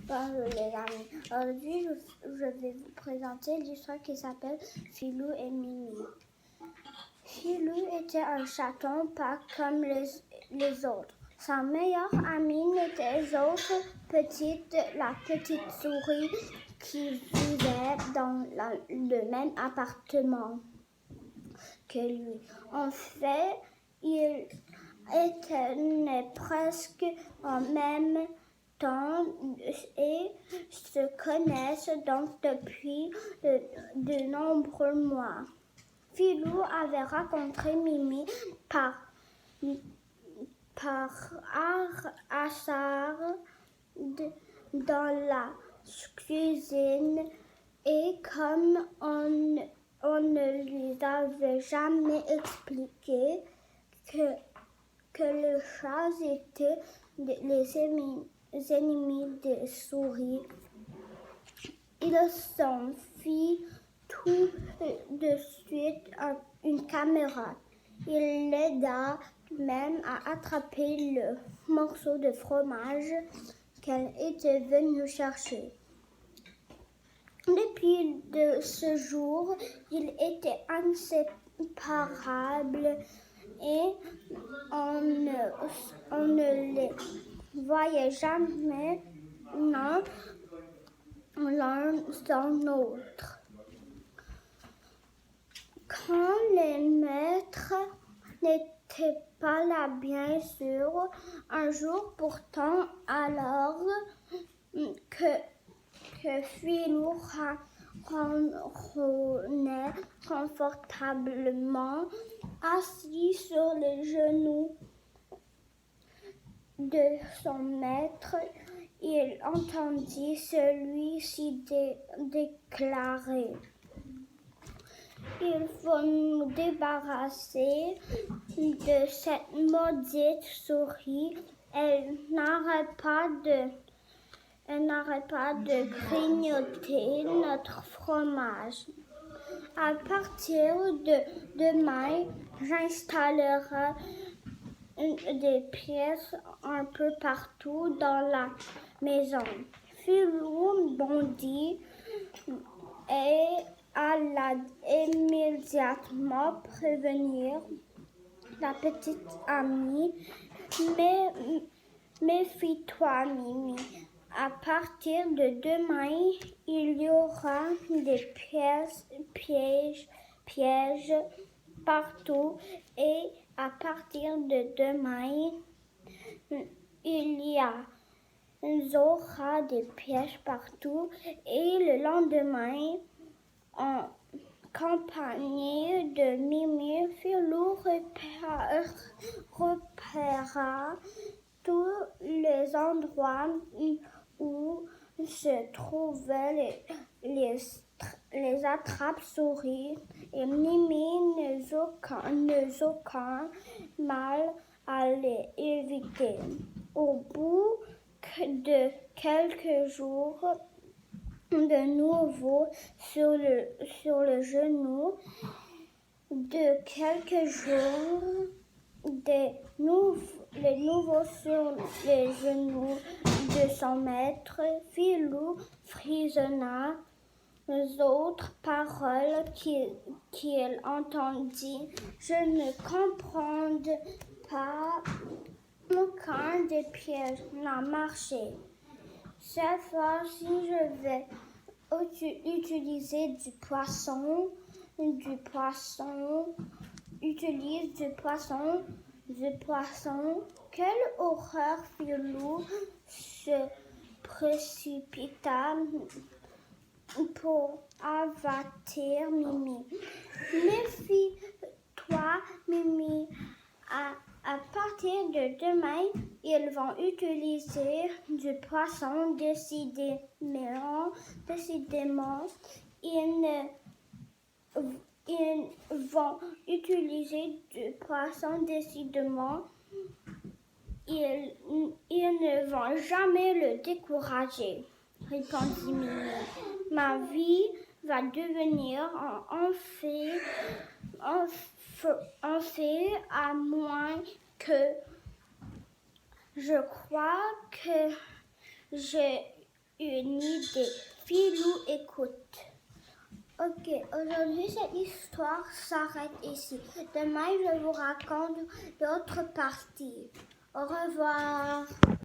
les amis. Aujourd'hui, je vais vous présenter l'histoire qui s'appelle Filou et Mimi. Filou était un chaton pas comme les autres. Sa meilleure amie n'était autre la petite souris qui vivait dans le même appartement que lui. En fait, ils étaient presque en même temps et se connaissent donc depuis de nombreux mois. Filou avait rencontré Mimi par hasard dans la cuisine et comme on ne lui avait jamais expliqué que les chats étaient les ennemis des souris, ils s'en fit tout de suite une caméra. Il l'aida même à attraper le morceau de fromage qu'elle était venue chercher. Depuis ce jour, ils étaient inséparables et on ne les voyait jamais l'un sans l'autre. Quand les maîtres n'étaient pas là, bien sûr, un jour pourtant, alors que Filou ronronnait confortablement, assis sur les genoux de son maître, il entendit celui-ci déclarer: il faut nous débarrasser de cette maudite souris. Elle n'arrête pas de grignoter notre fromage. À partir de demain, j'installerai des pièces un peu partout dans la maison. Filou bondit et alla immédiatement prévenir la petite amie. Mais méfie-toi, Mimi. À partir de demain, il y aura des pièges partout et à partir de demain, il y aura des pièges partout et le lendemain, en compagnie de Mimi, Filou repéra tous les endroits où se trouvaient les attrape-souris et Mimi n'eut aucun mal à les éviter. Au bout de quelques jours, de nouveau sur le genou, de quelques jours, les nouveaux sur les genoux de son maître, Filou frissonna les autres paroles qu'il entendit. Je ne comprends pas, aucun des pièges n'a marché. Cette fois-ci, je vais utiliser du poisson. Utilise du poisson. Quelle horreur! Filou se précipita pour avertir Mimi. Méfie-toi, Mimi. À partir de demain, ils vont utiliser du poisson. Décidément, ils vont utiliser du poisson. Décidément, ils ne vont jamais le décourager, répondit Mimi. Ma vie va devenir un fait à moins que je crois que j'ai une idée. Filou écoute. Ok, aujourd'hui cette histoire s'arrête ici. Demain je vous raconte l'autre partie. Au revoir.